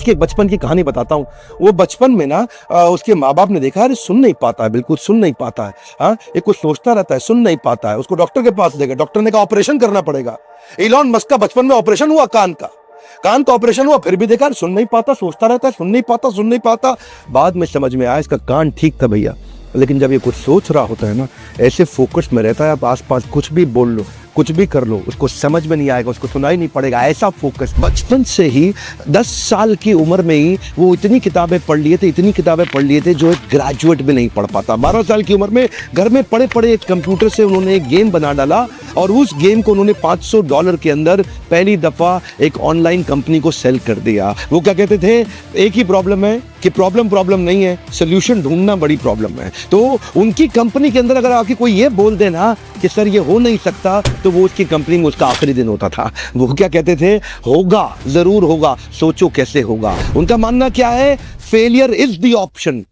इसकी एक बचपन की कहानी बताता हूँ। वो बचपन में ना उसके माँ बाप ने देखा, अरे सुन नहीं पाता है, बिल्कुल सुन नहीं पाता है, हाँ ये कुछ सोचता रहता है, सुन नहीं पाता है। उसको डॉक्टर के पास ले गए, डॉक्टर ने कहा ऑपरेशन करना पड़ेगा। इलॉन मस्क का बचपन में ऑपरेशन हुआ, कान का ऑपरेशन हुआ, फिर भी देखा सुन नहीं पाता, सोचता रहता है, सुन नहीं पाता। बाद में समझ में आया इसका कान ठीक था भैया, लेकिन जब ये कुछ सोच रहा होता है ना, ऐसे फोकस में रहता है, आप आसपास कुछ भी बोल लो, कुछ भी कर लो, उसको समझ में नहीं आएगा, उसको सुनाई नहीं पड़ेगा, ऐसा फोकस। बचपन से ही 10 साल की उम्र में ही वो इतनी किताबें पढ़ लिए थे जो एक ग्रेजुएट भी नहीं पढ़ पाता। 12 साल की उम्र में घर में पड़े एक कंप्यूटर से उन्होंने एक गेम बना डाला और उस गेम को उन्होंने $500 के अंदर पहली दफा एक ऑनलाइन कंपनी को सेल कर दिया। वो क्या कहते थे, एक ही प्रॉब्लम है कि प्रॉब्लम नहीं है, सोल्यूशन ढूंढना बड़ी प्रॉब्लम है। तो उनकी कंपनी के अंदर अगर आके कोई ये बोल देना कि सर ये हो नहीं सकता, तो वो उसकी कंपनी में उसका आखिरी दिन होता था। वो क्या कहते थे, होगा, जरूर होगा, सोचो कैसे होगा। उनका मानना क्या है, फेलियर इज द ऑप्शन।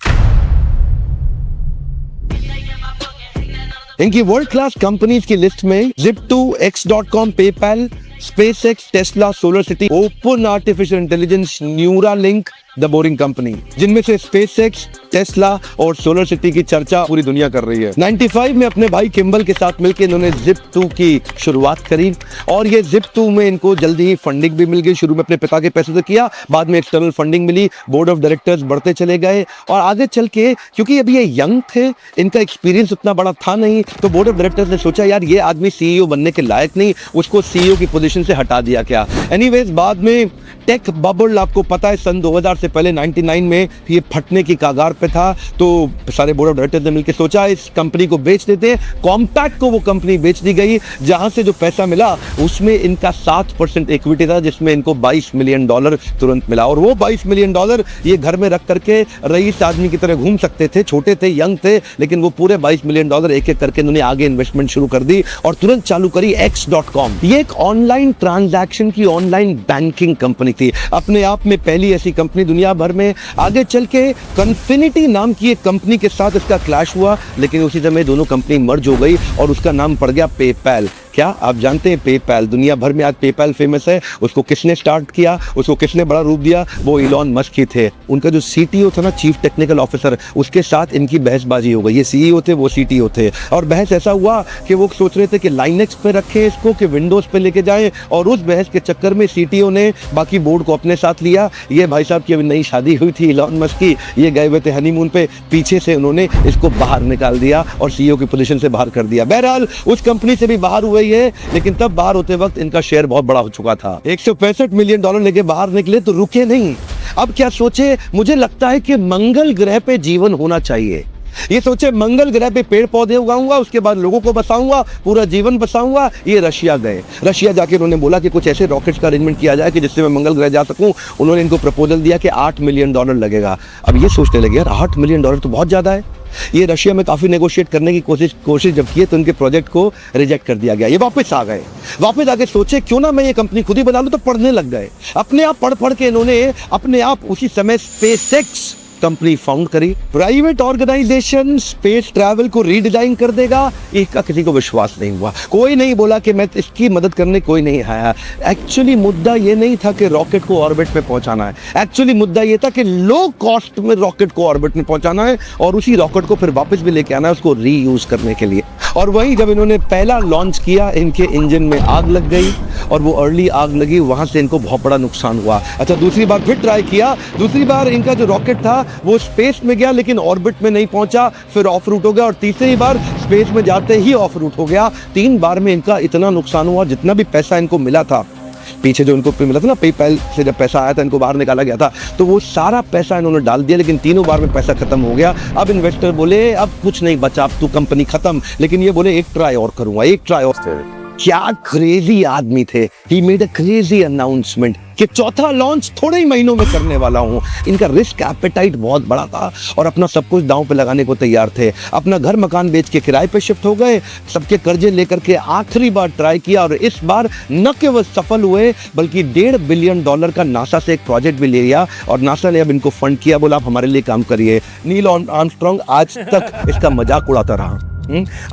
इनकी वर्ल्ड क्लास कंपनीज की लिस्ट में Zip2, X.com, PayPal, SpaceX, Tesla, solar city, open artificial intelligence, Neuralink, the boring company, जिनमें से स्पेसएक्स, टेस्ला और सोलर सिटी की चर्चा पूरी दुनिया कर रही है। 95 में अपने भाई किम्बल के साथ मिलकर इन्होंने Zip2 की शुरुआत करी और ये Zip2 में इनको जल्दी ही फंडिंग भी मिल गई। शुरू में अपने पिता के पैसे से किया, बाद में एक्सटर्नल फंडिंग मिली, बोर्ड ऑफ डायरेक्टर्स बढ़ते चले गए और आगे चल के, क्योंकि अभी ये यंग थे, इनका एक्सपीरियंस उतना बड़ा था नहीं, तो बोर्ड ऑफ डायरेक्टर्स ने सोचा यार ये आदमी सीईओ बनने के लायक नहीं, उसको सीईओ की पोजीशन से हटा दिया क्या। एनीवेज, बाद में टेक बबल, आपको पता है सन 2000 से पहले 99 में ये फटने की कगार पे था, तो सारे बोर्ड ऑफ डायरेक्टर्स ने मिलकर सोचा इस कंपनी को बेच देते हैं। कॉम्पैक्ट को वो कंपनी बेच दी गई, जहां से जो पैसा मिला उसमें इनका 7% इक्विटी था, जिसमें इनको $22 मिलियन तुरंत मिला। और वो $22 मिलियन ये घर में रख करके रईस आदमी की तरह घूम सकते थे, छोटे थे, यंग थे, लेकिन वो पूरे $22 मिलियन एक एक करके इन्होंने आगे इन्वेस्टमेंट शुरू कर दी और तुरंत चालू करी X.com। ये एक ऑनलाइन ट्रांजैक्शन की ऑनलाइन बैंकिंग कंपनी थी, अपने आप में पहली ऐसी कंपनी दुनिया भर में। आगे चल के कन्फिनिटी नाम की एक कंपनी के साथ इसका क्लैश हुआ, लेकिन उसी समय दोनों कंपनी मर्ज हो गई और उसका नाम पड़ गया पेपैल। क्या आप जानते हैं पेपैल, दुनिया भर में आज पेपैल फेमस है। उसको किसने स्टार्ट किया, उसको किसने बड़ा रूप दिया, वो इलॉन मस्क ही थे। उनका जो सीटीओ था ना, चीफ टेक्निकल ऑफिसर, उसके साथ इनकी बहसबाजी हो गई। ये सीईओ थे, वो सीटीओ थे, और बहस ऐसा हुआ कि वो सोच रहे थे कि लाइनेक्स पे रखें इसको कि विंडोज पे लेके जाएं, और उस बहस के चक्कर में सीटीओ ने बाकी बोर्ड को अपने साथ लिया। ये भाई साहब की अभी नई शादी हुई थी इलॉन मस्क की, ये गए हुए थे हनीमून पे, पीछे से उन्होंने इसको बाहर निकाल दिया और सीईओ की पोजीशन से बाहर कर दिया। बहरहाल उस कंपनी से भी बाहर हुए है, लेकिन तब बाहर होते वक्त इनका शेयर बहुत बड़ा हो चुका था। $165 मिलियन लेके बाहर निकले तो रुके नहीं। अब क्या सोचे, मुझे लगता है कि मंगल ग्रह पे जीवन होना चाहिए। ये सोचे मंगल ग्रह पे पेड़ पौधे उगाऊंगा, उसके बाद लोगों को बसाऊंगा, पूरा जीवन बसाऊंगा। ये रशिया गए, रशिया जाके उन्होंने बोला कि कुछ ऐसे रॉकेट्स का अरेंजमेंट किया जाए कि जिससे मैं मंगल ग्रह जा सकूं। उन्होंने इनको प्रपोजल दिया कि $8 मिलियन लगेगा। अब ये सोचने लगे यार $8 मिलियन तो बहुत ज्यादा है। ये रशिया में काफी नेगोशिएट करने की कोशिश जब की तो उनके प्रोजेक्ट को रिजेक्ट कर दिया गया। ये वापस आ गए, वापस आके सोचे क्यों ना मैं ये कंपनी खुद ही बना लूं, तो पढ़ने लग गए। अपने आप पढ़ के इन्होंने अपने आप उसी समय स्पेसएक्स कंपनी फाउंड करी। प्राइवेट ऑर्गेनाइजेशन स्पेस ट्रैवल को रीडिजाइन कर देगा, इसका किसी को विश्वास नहीं हुआ। कोई नहीं बोला कि मैं इसकी मदद करने, कोई नहीं आया। एक्चुअली मुद्दा ये नहीं था कि रॉकेट को ऑर्बिट में पहुंचाना है, एक्चुअली मुद्दा ये था कि लो कॉस्ट में रॉकेट को ऑर्बिट में पहुंचाना है और उसी रॉकेट को फिर वापस भी लेके आना है, उसको रीयूज करने के लिए। और वहीं जब इन्होंने पहला लॉन्च किया, इनके इंजन में आग लग गई और वो अर्ली आग लगी, वहां से इनको बहुत बड़ा नुकसान हुआ। अच्छा, दूसरी बार फिर ट्राई किया, दूसरी बार इनका जो रॉकेट था वो स्पेस में गया लेकिन ऑर्बिट में नहीं पहुंचा, फिर ऑफ रूट हो गया, और तीसरी बार स्पेस में जाते ही ऑफ रूट हो गया। 3 बार में इनका इतना नुकसान हुआ, जितना भी पैसा इनको मिला था, पीछे जो इनको मिला था ना पेपैल से जब पैसा आया था, इनको बाहर निकाला गया था, तो वो सारा पैसा इन्होंने डाल दिया, लेकिन तीनों बार में पैसा खत्म हो गया। अब इन्वेस्टर बोले अब कुछ नहीं बचा, अब तो कंपनी खत्म। लेकिन ये बोले एक ट्राई और करूंगा, एक ट्राई और। क्या क्रेजी आदमी थे। He made a crazy announcement कि चौथा लॉन्च थोड़े ही महीनों में करने वाला हूं। इनका रिस्क एपेटाइट बहुत बड़ा था और अपना सब कुछ दांव पे लगाने को तैयार थे। अपना घर मकान बेच के किराए पे शिफ्ट हो गए, सबके कर्जे लेकर के आखिरी बार ट्राई किया, और इस बार न केवल सफल हुए बल्कि $1.5 बिलियन का नासा से एक प्रोजेक्ट भी ले लिया, और नासा ने अब इनको फंड किया, बोला आप हमारे लिए काम करिए। नील आर्मस्ट्रांग आज तक इसका मजाक उड़ाता रहा,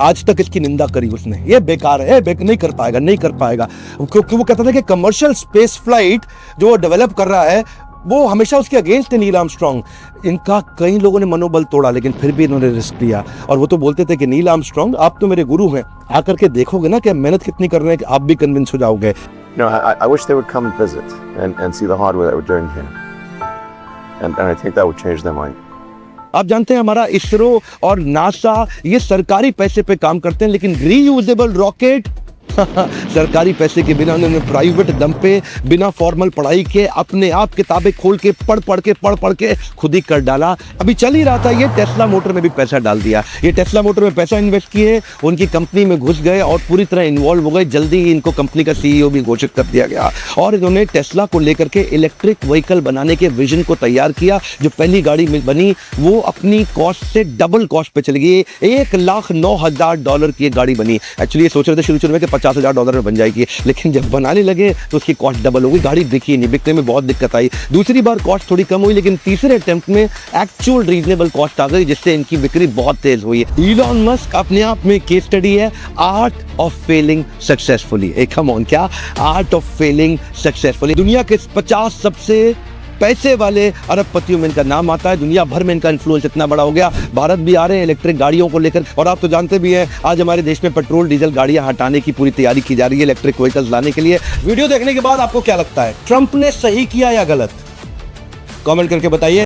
आज तक इसकी निंदा करी उसने, ये बेकार है, नहीं कर पाएगा, नहीं कर पाएगा, क्योंकि वो कहता था कि कमर्शियल स्पेस फ्लाइट जो वो डेवलप कर रहा है वो हमेशा उसके अगेंस्ट है नील आर्मस्ट्रॉन्ग। इनका कई लोगों ने मनोबल तोड़ा, लेकिन फिर भी इन्होंने रिस्क लिया। और वो तो बोलते थे कि नील आर्मस्ट्रॉन्ग आप तो मेरे गुरु हैं, आकर के देखोगे ना कि मेहनत कितनी कर रहे हैं कि आप भी कन्विंस हो जाओगे। You know, I wish they would come and visit and see the hardware that we're doing here. And I think that would change their mind. आप जानते हैं हमारा इसरो और नासा ये सरकारी पैसे पे काम करते हैं, लेकिन रीयूजेबल रॉकेट सरकारी पैसे के बिना उन्होंने प्राइवेट दम पे बिना फॉर्मल पढ़ाई के अपने आप किताबें खोल के पढ़ के खुद ही कर डाला। अभी चल ही रहा था, ये टेस्ला मोटर में भी पैसा डाल दिया। ये टेस्ला मोटर में पैसा इन्वेस्ट किए, उनकी कंपनी में घुस गए और पूरी तरह इन्वॉल्व हो गए। जल्दी ही इनको कंपनी का सीईओ भी घोषित कर दिया गया और इन्होंने टेस्ला को लेकर के इलेक्ट्रिक व्हीकल बनाने के विजन को तैयार किया। जो पहली गाड़ी बनी वो अपनी कॉस्ट से डबल कॉस्ट पे चली गई। $1,09,000 की एक गाड़ी बनी। एक्चुअली ये सोच रहे थे शुरू में कि $50,000 में बन जाएगी, लेकिन जब बनाने लगे तो उसकी कॉस्ट डबल हो गई। गाड़ी बिकी नहीं, बिकने में बहुत दिक्कत आई। दूसरी बार कॉस्ट थोड़ी कम हुई, लेकिन तीसरे अटेम्प्ट में एक्चुअल रीजनेबल कॉस्ट आ गई, जिससे इनकी बिक्री बहुत तेज हुई। इलॉन मस्क अपने आप में केस स्टडी है, art of Fehling successfully. Come on, क्या आर्ट ऑफ फेलिंग सक्सेसफुली। दुनिया के 50 सबसे पैसे वाले अरबपतियों में इनका नाम आता है। दुनिया भर में इनका इन्फ्लुएंस इतना बड़ा हो गया, भारत भी आ रहे हैं इलेक्ट्रिक गाड़ियों को लेकर। और आप तो जानते भी हैं आज हमारे देश में पेट्रोल डीजल गाड़ियां हटाने की पूरी तैयारी की जा रही है इलेक्ट्रिक व्हीकल्स लाने के लिए। वीडियो देखने के बाद आपको क्या लगता है, ट्रंप ने सही किया या गलत? कमेंट करके बताइए।